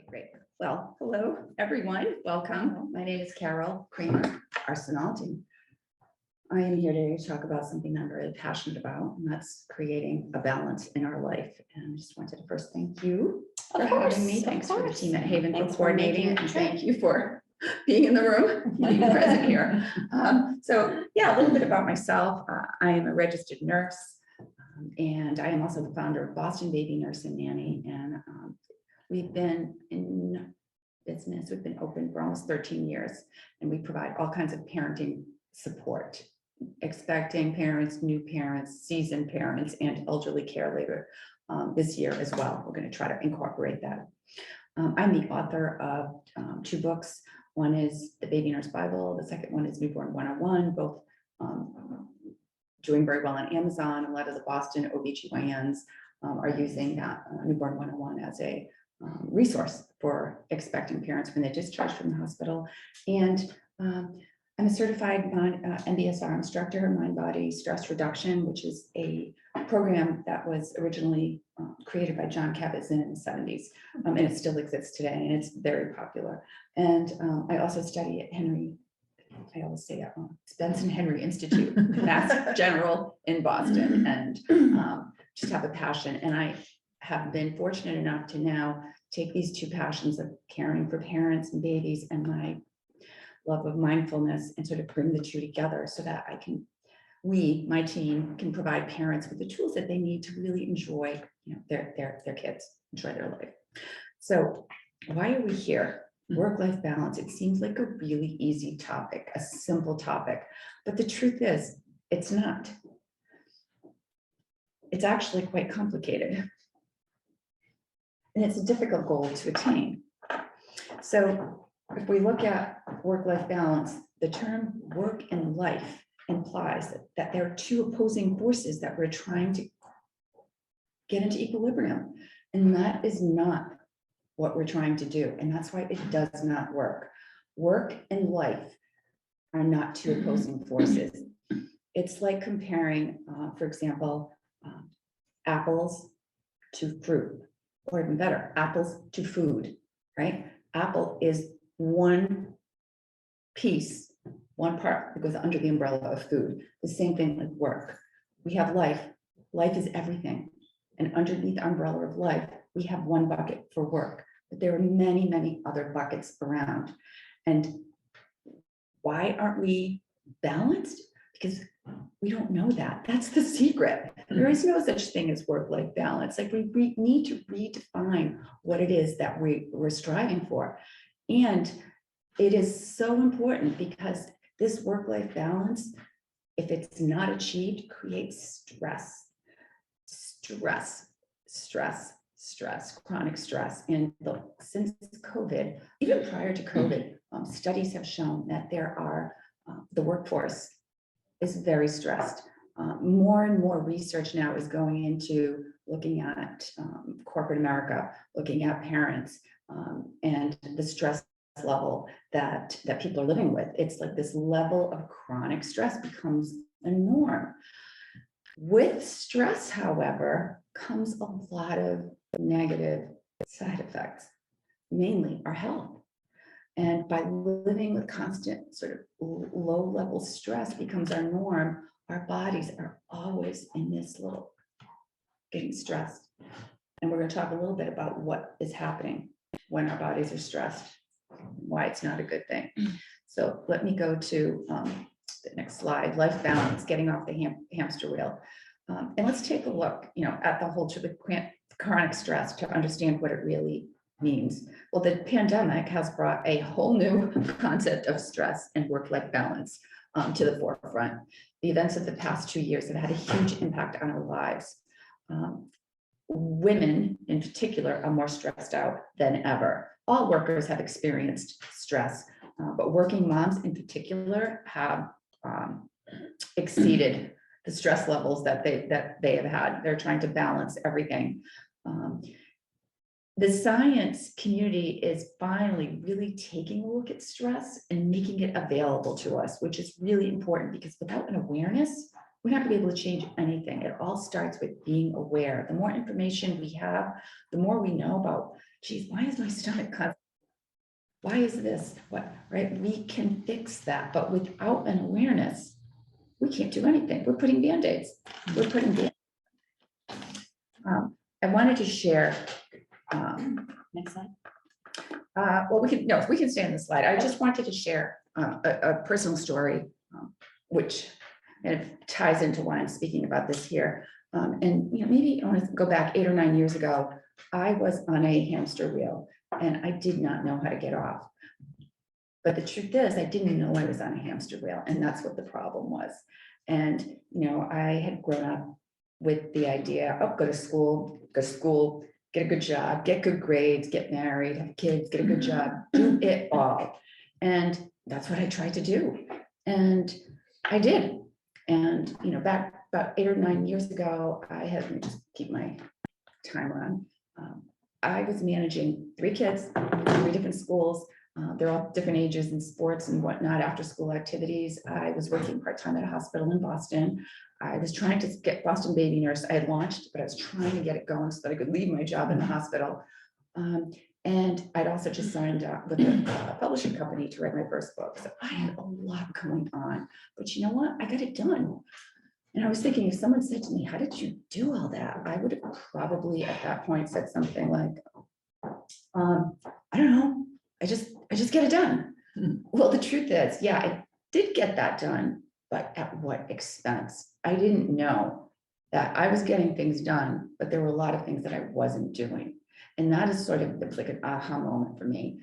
Great. Well, hello, everyone. Welcome. My name is Carole Kramer, Arsenal team. I am here today to talk about something I'm very passionate about, and that's creating a balance in our life. And I just wanted to first thank you for having me. Thanks for the team at HAYVN for coordinating it, and thank you for being in the room, being present here. So yeah, a little bit about myself. I am a registered nurse, and I am also the founder of Boston Baby Nurse and Nanny. And we've been in business, we've been open for almost 13 years, and we provide all kinds of parenting support, expecting parents, new parents, seasoned parents, and elderly care later this year as well. We're going to try to incorporate that. I'm the author of 2 books. One is the Baby Nurse Bible. The second one is Newborn 101, both doing very well on Amazon. A lot of the Boston OBGYNs are using that Newborn 101 as a resource for expecting parents when they're discharged from the hospital. And I'm a certified MBSR instructor, mind-body stress reduction, which is a program that was originally created by John Kabat-Zinn in the 70s, and it still exists today, and it's very popular. And I also study at I always say Benson Henry Institute, Mass General in Boston, and just have a passion. And I have been fortunate enough to now take these 2 passions of caring for parents and babies and my love of mindfulness and sort of bring the 2 together so that my team can provide parents with the tools that they need to really enjoy, their kids, enjoy their life. So why are we here? Work-life balance. It seems like a really easy topic, a simple topic, but the truth is it's not. It's actually quite complicated. And it's a difficult goal to attain. So if we look at work-life balance, the term work and life implies that there are 2 opposing forces that we're trying to get into equilibrium. And that is not what we're trying to do. And that's why it does not work. Work and life are not 2 opposing forces. It's like comparing, for example, apples to fruit, or even better, apples to food, right? Apple is one piece, one part that goes under the umbrella of food. The same thing with work. We have life. Life is everything. And underneath the umbrella of life, we have one bucket for work. But there are many, many other buckets around. And why aren't we balanced? Because we don't know that. That's the secret. There is no such thing as work-life balance. Like we need to redefine what it is that we're striving for. And it is so important because this work-life balance, if it's not achieved, creates chronic stress. And since COVID, even prior to COVID, studies have shown that the workforce is very stressed. More and more research now is going into looking at corporate America, looking at parents, and the stress level that people are living with. It's like this level of chronic stress becomes a norm. With stress, however, comes a lot of negative side effects, mainly our health. And by living with constant sort of low-level stress becomes our norm, our bodies are always in this little getting stressed. And we're going to talk a little bit about what is happening when our bodies are stressed, why it's not a good thing. So let me go to the next slide, life balance, getting off the hamster wheel. And let's take a look, at the whole chronic stress to understand what it really means. Well, the pandemic has brought a whole new concept of stress and work-life balance to the forefront. The events of the past 2 years have had a huge impact on our lives. Women in particular are more stressed out than ever. All workers have experienced stress, but working moms in particular have exceeded the stress levels that they have had. They're trying to balance everything. The science community is finally really taking a look at stress and making it available to us, which is really important because without an awareness, we're not gonna be able to change anything. It all starts with being aware. The more information we have, the more we know about, geez, why is my stomach cut? Why is this? What, right? We can fix that, but without an awareness, we can't do anything. We're putting Band-Aids. We're putting Band-Aids. I wanted to share, Next slide. well, we can stay on the slide. I just wanted to share a personal story, which kind of ties into why I'm speaking about this here. And maybe I want to go back 8 or 9 years ago. I was on a hamster wheel and I did not know how to get off. But the truth is, I didn't know I was on a hamster wheel, and that's what the problem was. And I had grown up with the idea of go to school, get a good job, get good grades, get married, have kids, get a good job, do it all. And that's what I tried to do. And I did. And back about 8 or 9 years ago, I had, let me just keep my timer on. I was managing 3 kids, 3 different schools. They're all different ages and sports and whatnot, after school activities. I was working part-time at a hospital in Boston. I was trying to get Boston Baby Nurse. I had launched, but I was trying to get it going so that I could leave my job in the hospital. And I'd also just signed up with a publishing company to write my first book. So I had a lot going on, but you know what? I got it done. And I was thinking, if someone said to me, how did you do all that? I would have probably at that point said something like, I don't know. I just get it done. Well, the truth is, yeah, I did get that done, but at what expense? I didn't know that I was getting things done, but there were a lot of things that I wasn't doing. And that is sort of, it was like an aha moment for me.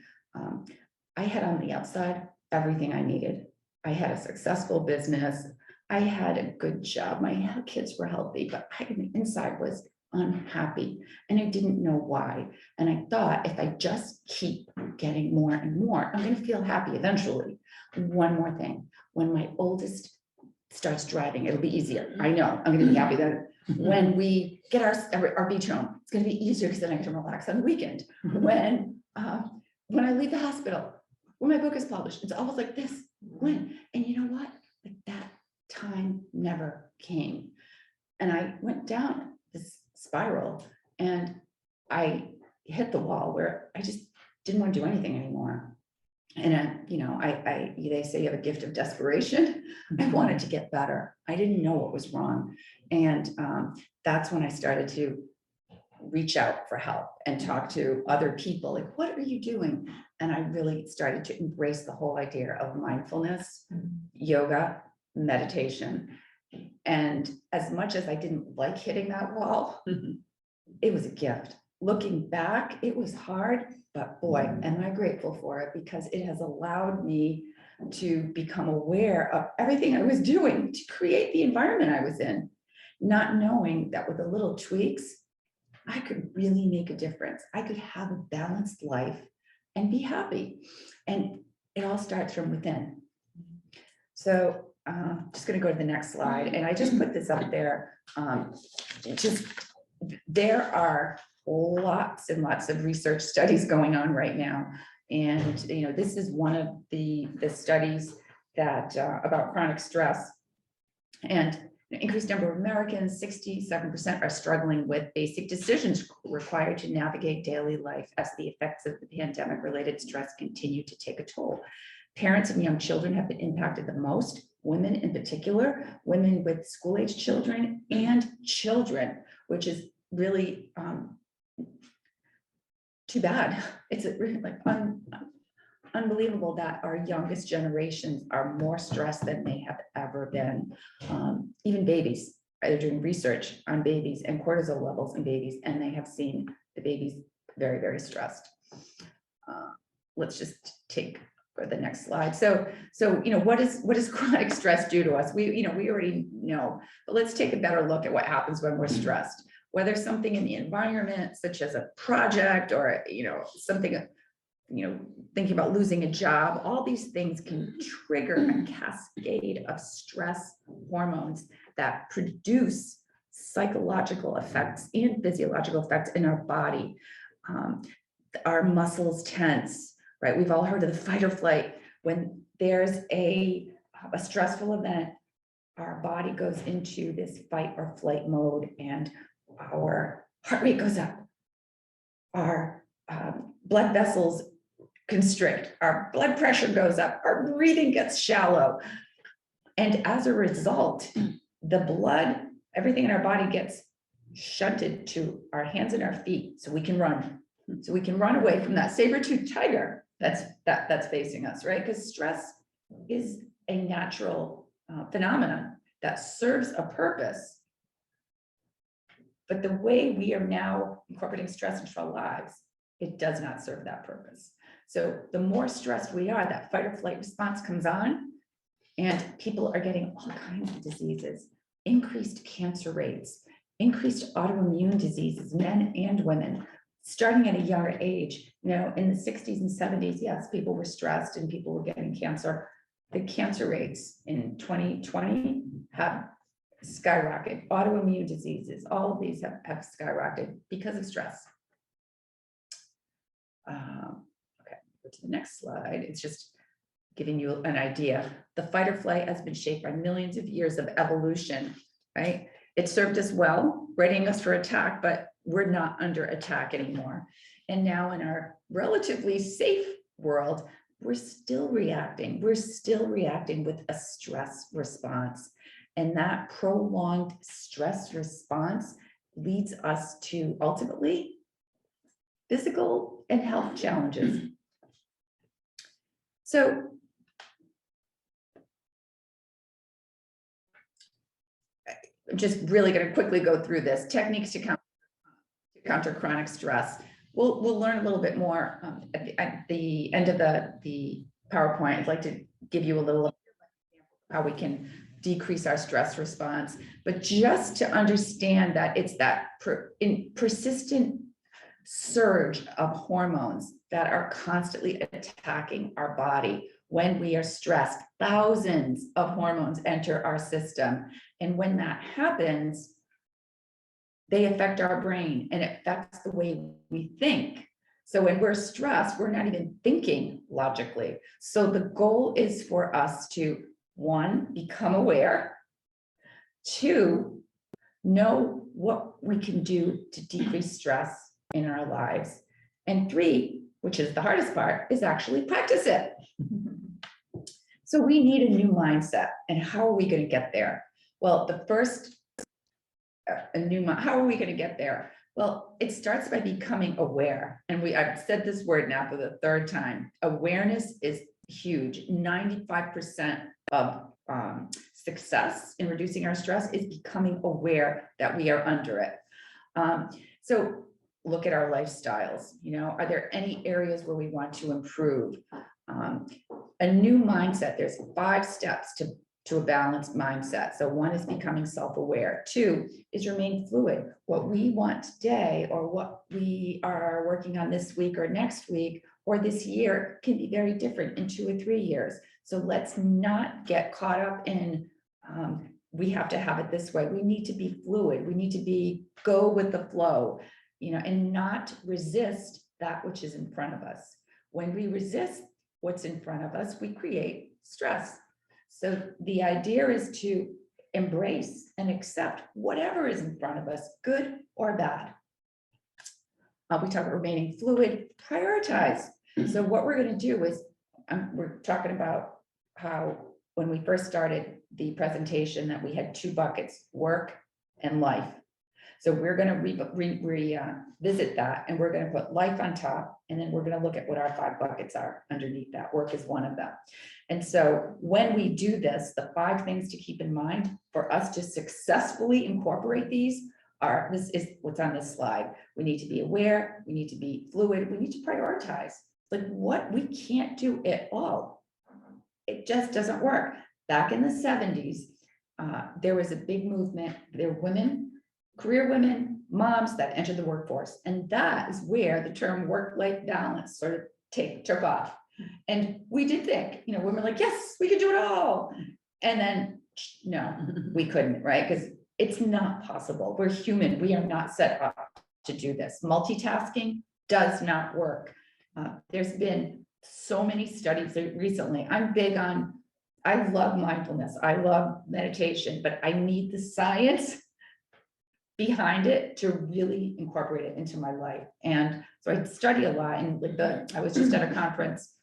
I had on the outside everything I needed. I had a successful business. I had a good job. My kids were healthy, but the inside was unhappy and I didn't know why. And I thought if I just keep getting more and more, I'm going to feel happy eventually. One more thing, when my oldest starts driving, it'll be easier. I know I'm going to be happy then. When we get our beach home, it's going to be easier because then I can relax on the weekend. When I leave the hospital, when my book is published, it's always like this. When? And you know what? Like that time never came. And I went down this spiral and I hit the wall where I just didn't want to do anything anymore. And they say you have a gift of desperation. I wanted to get better. I didn't know what was wrong. And that's when I started to reach out for help and talk to other people. Like, what are you doing? And I really started to embrace the whole idea of mindfulness, yoga, meditation. And as much as I didn't like hitting that wall, it was a gift. Looking back, it was hard, but boy, am I grateful for it, because it has allowed me to become aware of everything I was doing to create the environment I was in, not knowing that with the little tweaks, I could really make a difference. I could have a balanced life and be happy. And it all starts from within. So just going to go to the next slide. And I just put this up there. There are lots and lots of research studies going on right now. And, this is one of the studies that about chronic stress. And an increased number of Americans, 67%, are struggling with basic decisions required to navigate daily life as the effects of the pandemic-related stress continue to take a toll. Parents and young children have been impacted the most, women in particular, women with school-age children and children, which is really too bad. It's really unbelievable that our youngest generations are more stressed than they have ever been. Even babies, they're doing research on babies and cortisol levels in babies, and they have seen the babies very, very stressed. Let's just take the next slide. So what does chronic stress do to us? We already know, but let's take a better look at what happens when we're stressed. Whether something in the environment, such as a project or something, thinking about losing a job, all these things can trigger a cascade of stress hormones that produce psychological effects and physiological effects in our body. Our muscles tense, right? We've all heard of the fight or flight. When there's a stressful event, our body goes into this fight or flight mode, and our heart rate goes up. Our blood vessels constrict, our blood pressure goes up, our breathing gets shallow. And as a result, the blood, everything in our body gets shunted to our hands and our feet so we can run. So we can run away from that saber-toothed tiger that's facing us, right? Because stress is a natural phenomenon that serves a purpose. But the way we are now incorporating stress into our lives, it does not serve that purpose. So the more stressed we are, that fight or flight response comes on, and people are getting all kinds of diseases, increased cancer rates, increased autoimmune diseases, men and women, starting at a younger age. You know, in the 60s and 70s, yes, people were stressed and people were getting cancer. The cancer rates in 2020 have skyrocketed. Autoimmune diseases, all of these have skyrocketed because of stress. Okay, go to the next slide. It's just giving you an idea. The fight or flight has been shaped by millions of years of evolution, right? It served us well, readying us for attack, but we're not under attack anymore. And now in our relatively safe world, we're still reacting. We're still reacting with a stress response. And that prolonged stress response leads us to ultimately physical and health challenges. So I'm just really going to quickly go through this. Techniques to counter chronic stress. We'll learn a little bit more at the end of the PowerPoint. I'd like to give you a little how we can decrease our stress response, but just to understand that it's that persistent surge of hormones that are constantly attacking our body. When we are stressed, thousands of hormones enter our system. And when that happens, they affect our brain and it affects the way we think. So when we're stressed, we're not even thinking logically. So the goal is for us to, 1, become aware, 2, know what we can do to decrease stress in our lives, and 3, which is the hardest part, is actually practice it. So we need a new mindset. And how are we going to get there? Well, the first, how are we going to get there? Well, it starts by becoming aware. And I've said this word now for the 3rd time. Awareness is huge. 95% of success in reducing our stress is becoming aware that we are under it. So look at our lifestyles. You know, are there any areas where we want to improve? A new mindset. There's 5 steps to a balanced mindset. So 1 is becoming self-aware. 2 is remain fluid. What we want today or what we are working on this week or next week or this year can be very different in 2 or 3 years. So let's not get caught up in, we have to have it this way. We need to be fluid. We need to go with the flow, you know, and not resist that which is in front of us. When we resist what's in front of us, we create stress. So the idea is to embrace and accept whatever is in front of us, good or bad. We talk about remaining fluid, prioritize. So what we're going to do is, we're talking about how when we first started the presentation that we had 2 buckets, work and life. So we're going to revisit that, and we're going to put life on top, and then we're going to look at what our 5 buckets are underneath that. Work is one of them. And so when we do this, the 5 things to keep in mind for us to successfully incorporate these are, this is what's on this slide. We need to be aware, we need to be fluid, we need to prioritize. Like what we can't do it all. It just doesn't work. Back in the 70s, there was a big movement. There were women, career women, moms that entered the workforce. And that is where the term work-life balance sort of took off. And we did think, you know, women were like, yes, we can do it all. And then, no, we couldn't, right? Because it's not possible. We're human. We are not set up to do this. Multitasking does not work. There's been so many studies recently. I'm big on I love mindfulness. I love meditation, but I need the science behind it to really incorporate it into my life. And so I study a lot. And with I was just at a conference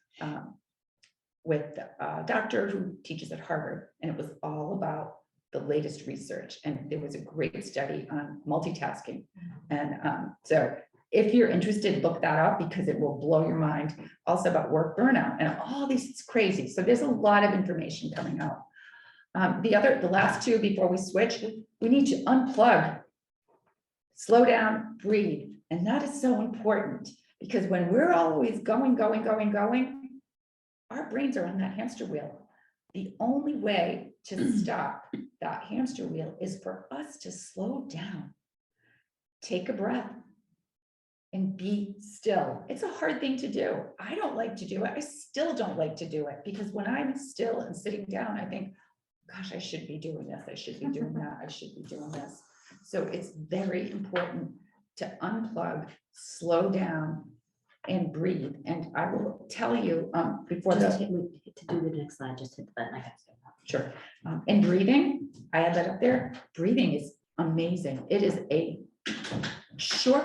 with a doctor who teaches at Harvard, and it was all about the latest research. And there was a great study on multitasking. And so if you're interested, look that up because it will blow your mind. Also about work burnout and all these, it's crazy. So there's a lot of information coming out. The last two before we switch, we need to unplug, slow down, breathe. And that is so important because when we're always going, our brains are on that hamster wheel. The only way to stop that hamster wheel is for us to slow down, take a breath, and be still. It's a hard thing to do. I don't like to do it. I still don't like to do it because when I'm still and sitting down, I think, gosh, I should be doing this. I should be doing that. I should be doing this. So it's very important to unplug, slow down, and breathe. And I will tell you before Just to do the next slide, just hit the button. I got to. Sure. And breathing, I have that up there. Breathing is amazing. It is a short,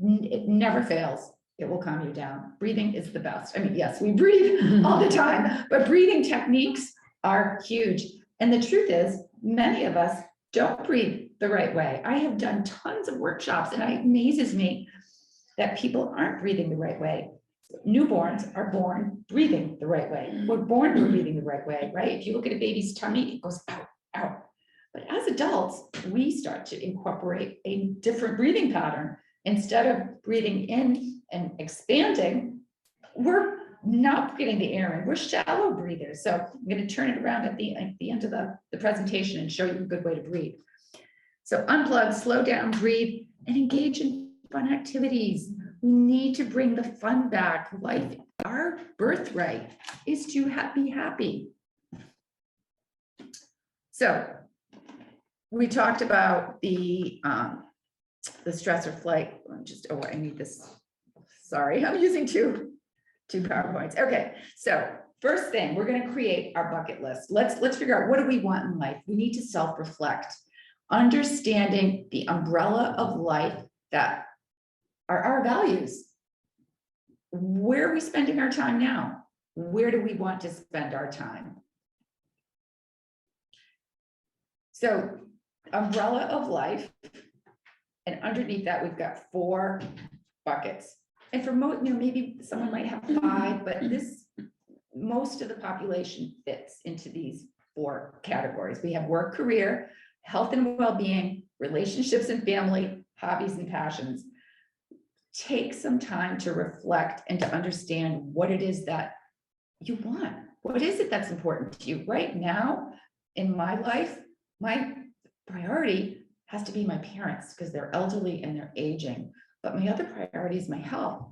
it never fails. It will calm you down. Breathing is the best. I mean, yes, we breathe all the time, but breathing techniques are huge. And the truth is, many of us don't breathe the right way. I have done tons of workshops and it amazes me that people aren't breathing the right way. Newborns are born breathing the right way. We're born breathing the right way, right? If you look at a baby's tummy, it goes out, out. But as adults, we start to incorporate a different breathing pattern. Instead of breathing in and expanding, we're not getting the air in. We're shallow breathers. So I'm going to turn it around at the end of the presentation and show you a good way to breathe. So unplug, slow down, breathe, and engage in fun activities. We need to bring the fun back. Life, our birthright is to be happy. So we talked about the stressor flight. I need this. Sorry, I'm using two PowerPoints. Okay, so first thing, we're going to create our bucket list. Let's figure out what do we want in life. We need to self-reflect, understanding the umbrella of life that are our values. Where are we spending our time now? Where do we want to spend our time? So umbrella of life, and underneath that, we've got 4 buckets. And for most, maybe someone might have 5, but most of the population fits into these 4 categories. We have work, career, health and well-being, relationships and family, hobbies and passions. Take some time to reflect and to understand what it is that you want. What is it that's important to you? Right now, in my life, my priority has to be my parents because they're elderly and they're aging. But my other priority is my health.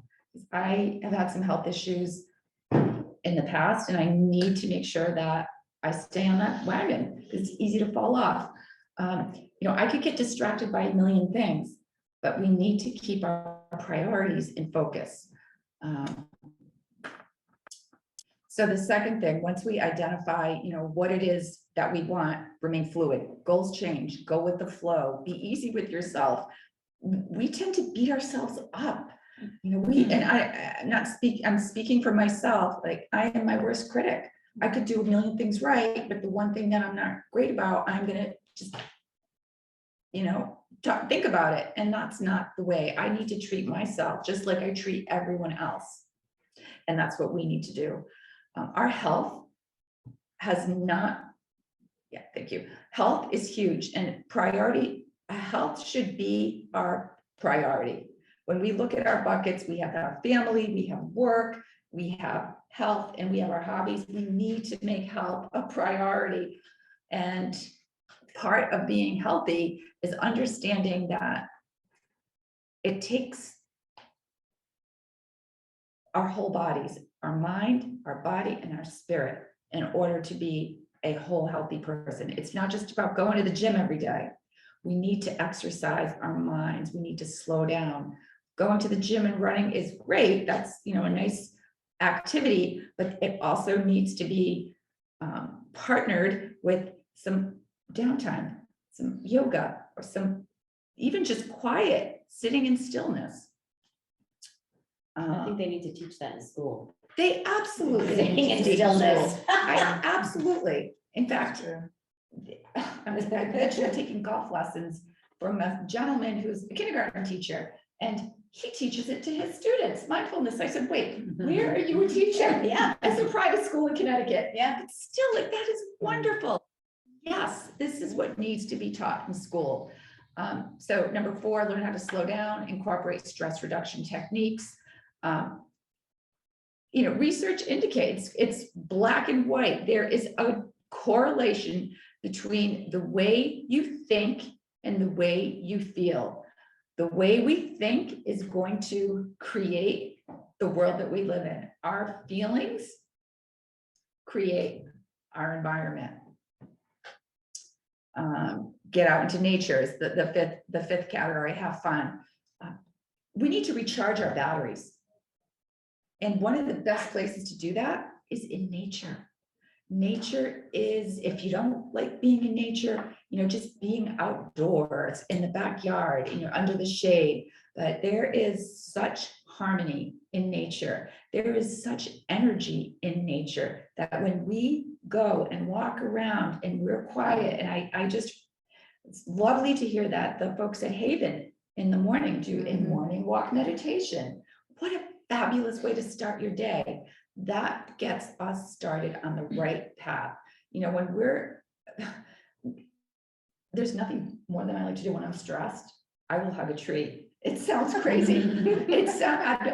I have had some health issues in the past, and I need to make sure that I stay on that wagon because it's easy to fall off. I could get distracted by a million things, but we need to keep our priorities in focus. So the second thing, once we identify, what it is that we want, remain fluid. Goals change. Go with the flow. Be easy with yourself. We tend to beat ourselves up. I'm speaking for myself. Like, I am my worst critic. I could do a million things right, but the one thing that I'm not great about, I'm gonna just, think about it. And that's not the way I need to treat myself, just like I treat everyone else. And that's what we need to do. Our health has not, thank you. Health is huge, and health should be our priority. When we look at our buckets, we have our family, we have work, we have health, and we have our hobbies. We need to make health a priority. And part of being healthy is understanding that it takes our whole bodies, our mind, our body, and our spirit in order to be a whole healthy person. It's not just about going to the gym every day. We need to exercise our minds. We need to slow down. Going to the gym and running is great. That's, a nice activity, but it also needs to be partnered with some downtime, some yoga, or some even just quiet sitting in stillness. I think they need to teach that in school. They absolutely Sitting need to in teach stillness. schools. Absolutely. In fact, I mentioned taking golf lessons from a gentleman who's a kindergarten teacher, and he teaches it to his students, mindfulness. I said, wait, where are you a teacher? Yeah. It's a private school in Connecticut. Yeah. But still, like, that is wonderful. Yes, this is what needs to be taught in school. So number 4, learn how to slow down, incorporate stress reduction techniques. Research indicates it's black and white. There is a correlation between the way you think and the way you feel. The way we think is going to create the world that we live in. Our feelings create our environment. Get out into nature is the fifth category. Have fun. We need to recharge our batteries. And one of the best places to do that is in nature. Nature is, if you don't like being in nature, just being outdoors in the backyard, under the shade, but there is such harmony in nature. There is such energy in nature that when we go and walk around and we're quiet, and it's lovely to hear that the folks at HAYVN in the morning do a morning walk meditation. What a fabulous way to start your day. That gets us started on the right path. There's nothing more than I like to do when I'm stressed. I will hug a tree. It sounds crazy.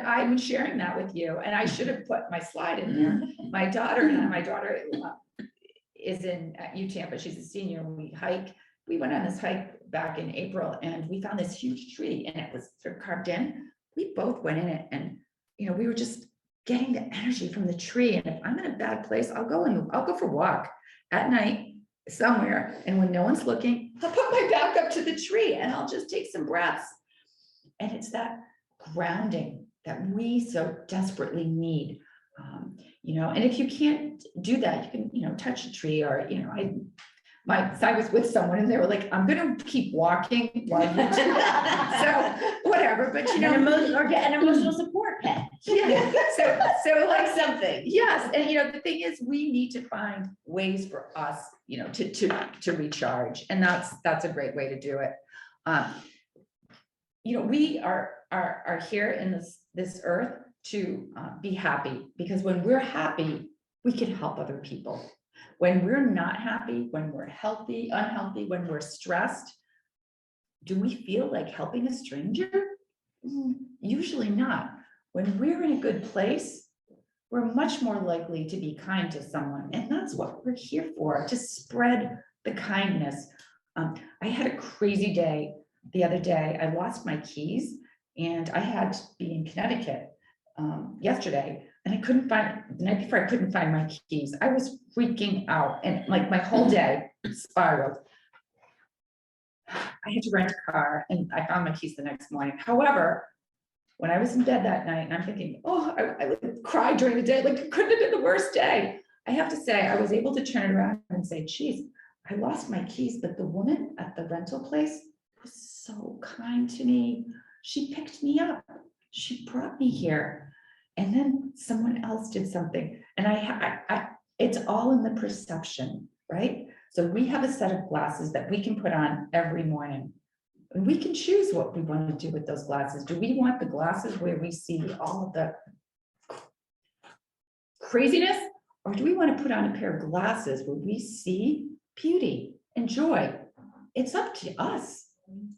I'm sharing that with you, and I should have put my slide in there. My daughter is at UTAM, but she's a senior. We went on this hike back in April, and we found this huge tree, and it was sort of carved in. We both went in it, and we were just getting the energy from the tree. And if I'm in a bad place, I'll go for a walk at night somewhere, and when no one's looking, I'll put my back up to the tree and I'll just take some breaths. And it's that grounding that we so desperately need. And if you can't do that, you can touch a tree, or I was with someone and they were like, I'm gonna keep walking while you do that. So whatever, but or get an emotional support pet. Yeah. So like something. Yes, and the thing is, we need to find ways for us, to recharge, and that's a great way to do it. We are here in this earth to be happy, because when we're happy, we can help other people. When we're not happy, when we're healthy, unhealthy, when we're stressed, do we feel like helping a stranger? Usually not. When we're in a good place, we're much more likely to be kind to someone. And that's what we're here for, to spread the kindness. I had a crazy day the other day. I lost my keys, and I had to be in Connecticut yesterday. And I couldn't find, the night before, I couldn't find my keys. I was freaking out, and like my whole day spiraled. I had to rent a car, and I found my keys the next morning. However, when I was in bed that night and I'm thinking, I would cry during the day, like it couldn't have been the worst day. I have to say, I was able to turn it around and say, geez, I lost my keys, but the woman at the rental place was so kind to me. She picked me up. She brought me here. And then someone else did something. And it's all in the perception, right? So we have a set of glasses that we can put on every morning. And we can choose what we want to do with those glasses. Do we want the glasses where we see all of the craziness? Or do we want to put on a pair of glasses where we see beauty and joy? It's up to us.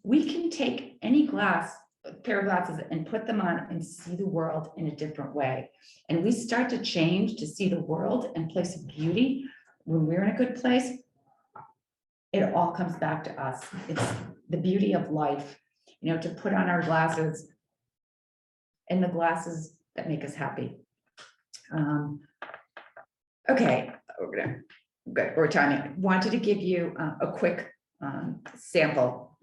We can take any pair of glasses and put them on and see the world in a different way. And we start to change to see the world and place of beauty. When we're in a good place, it all comes back to us. It's the beauty of life, to put on our glasses, and the glasses that make us happy. Okay, we're timing. Wanted to give you a quick sample.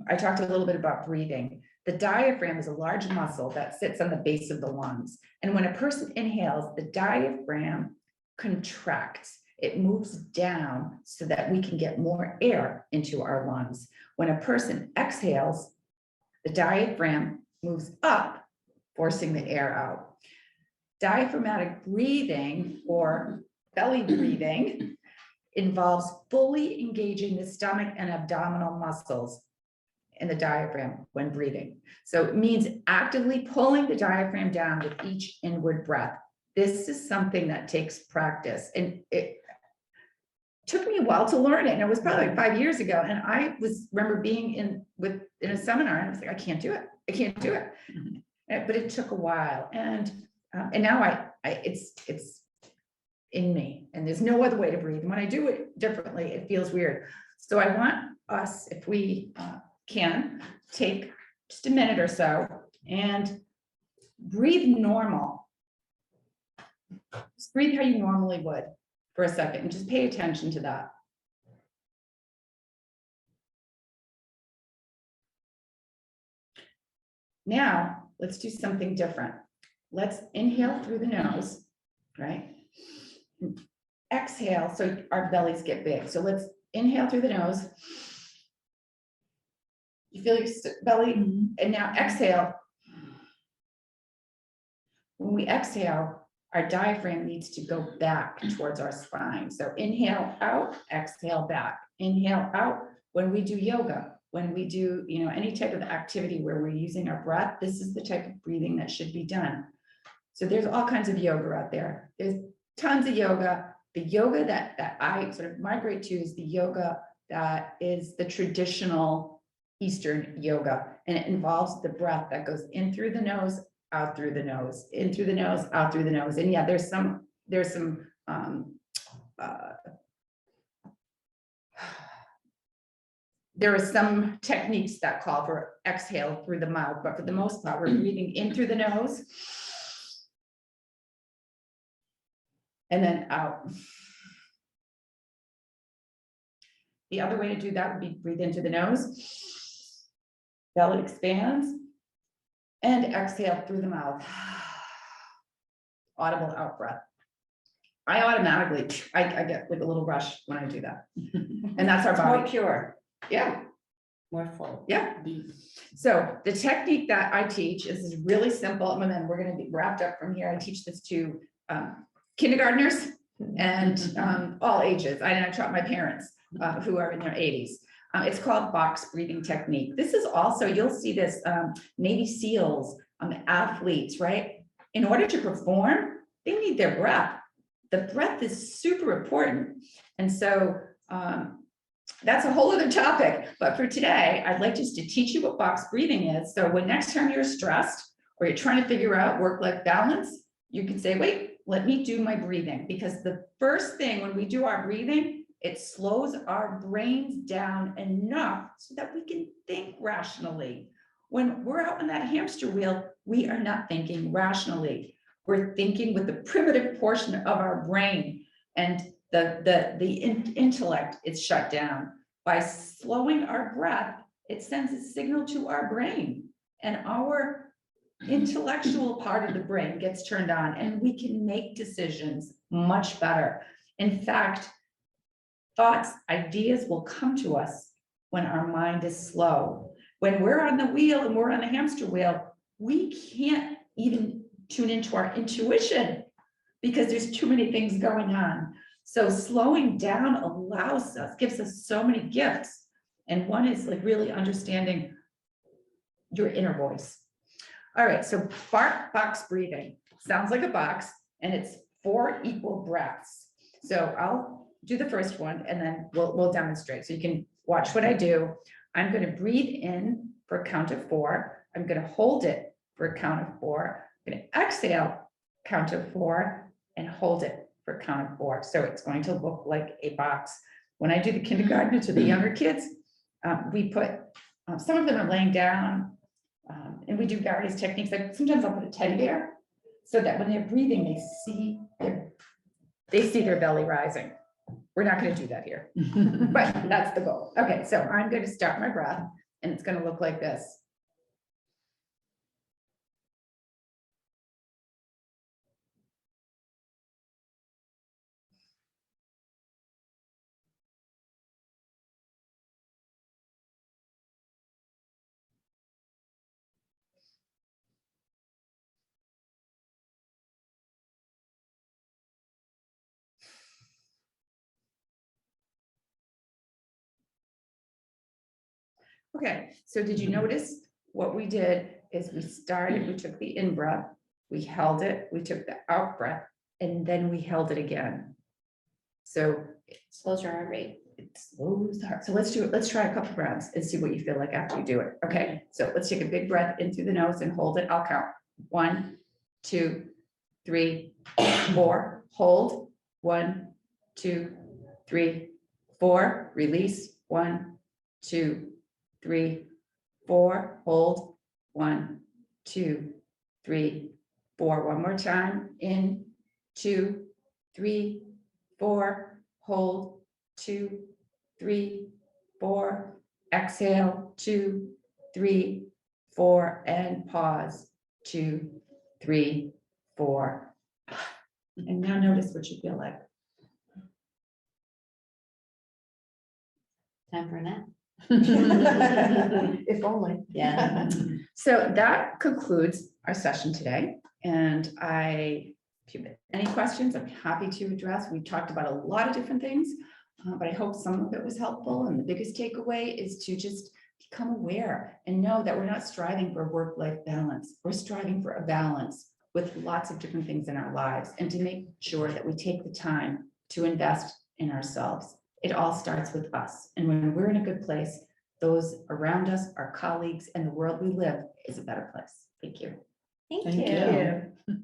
I talked a little bit about breathing. The diaphragm is a large muscle that sits on the base of the lungs. And when a person inhales, the diaphragm contracts. It moves down so that we can get more air into our lungs. When a person exhales, the diaphragm moves up, forcing the air out. Diaphragmatic breathing or belly breathing involves fully engaging the stomach and abdominal muscles in the diaphragm when breathing. So it means actively pulling the diaphragm down with each inward breath. This is something that takes practice, and it took me a while to learn it. And it was probably like 5 years ago. And I remember being in a seminar, and I was like, I can't do it. I can't do it. But it took a while, and now it's in me, and there's no other way to breathe. And when I do it differently, it feels weird. So I want us, if we can, take just a minute or so and breathe normal. Just breathe how you normally would for a second, and just pay attention to that. Now, let's do something different. Let's inhale through the nose, right? Exhale, so our bellies get big. So let's inhale through the nose. You feel your belly, and now exhale. When we exhale, our diaphragm needs to go back towards our spine. So inhale out, exhale back. Inhale out. When we do yoga, when we do, any type of activity where we're using our breath, this is the type of breathing that should be done. So there's all kinds of yoga out there. There's tons of yoga. The yoga that I sort of migrate to is the yoga that is the traditional Eastern yoga. And it involves the breath that goes in through the nose, out through the nose, in through the nose, out through the nose. And yeah, there's some there are some techniques that call for exhale through the mouth, but for the most part, we're breathing in through the nose and then out. The other way to do that would be breathe into the nose, belly expands, and exhale through the mouth. Audible out breath. I automatically, I get like a little rush when I do that. And that's our body. More pure. Yeah. More full. Yeah. Deep. So the technique that I teach is really simple. And then we're going to be wrapped up from here. I teach this to kindergartners and all ages. I taught my parents who are in their 80s. It's called box breathing technique. This is also, you'll see this Navy SEALs, athletes, right? In order to perform, they need their breath. The breath is super important. And so that's a whole other topic. But for today, I'd like just to teach you what box breathing is. So when next time you're stressed or you're trying to figure out work-life balance, you can say, wait, let me do my breathing. Because the first thing when we do our breathing, it slows our brains down enough so that we can think rationally. When we're out on that hamster wheel, we are not thinking rationally. We're thinking with the primitive portion of our brain, and the intellect is shut down. By slowing our breath, it sends a signal to our brain, and our intellectual part of the brain gets turned on, and we can make decisions much better. In fact, thoughts, ideas will come to us when our mind is slow. When we're on the wheel and we're on the hamster wheel, we can't even tune into our intuition because there's too many things going on. So slowing down allows us, gives us so many gifts. And one is like really understanding your inner voice. All right, so box breathing sounds like a box, and it's 4 equal breaths. So I'll do the first one, and then we'll demonstrate. So you can watch what I do. I'm going to breathe in for a count of 4. I'm going to hold it for a count of 4. I'm going to exhale, count of 4, and hold it for a count of 4. So it's going to look like a box. When I do the kindergarten to the younger kids, we put, some of them are laying down, and we do various techniques. Like sometimes I'll put a teddy bear so that when they're breathing, they see their belly rising. We're not going to do that here, but that's the goal. Okay, so I'm going to start my breath, and it's going to look like this. Okay, so did you notice what we did is we took the in breath, we held it, we took the out breath, and then we held it again. So Slows your heart rate. it slows the heart. So let's do it. Let's try a couple rounds and see what you feel like after you do it. Okay, so let's take a big breath in through the nose and hold it. I'll count. 1, 2, 3, 4. Hold. 1, 2, 3, 4. Release. 1, 2, 3, 4. Hold. 1, 2, 3, 4. One more time. In. 2, 3, 4. Hold. 2, 3, 4. Exhale. 2, 3, 4. And pause. 2, 3, 4. And now notice what you feel like. Time for a nap. If only. Yeah. So that concludes our session today. And if you have any questions, I'm happy to address. We talked about a lot of different things, but I hope some of it was helpful. And the biggest takeaway is to just become aware and know that we're not striving for work-life balance. We're striving for a balance with lots of different things in our lives, and to make sure that we take the time to invest in ourselves. It all starts with us. And when we're in a good place, those around us, our colleagues, and the world we live is a better place. Thank you. Thank Thank you. you.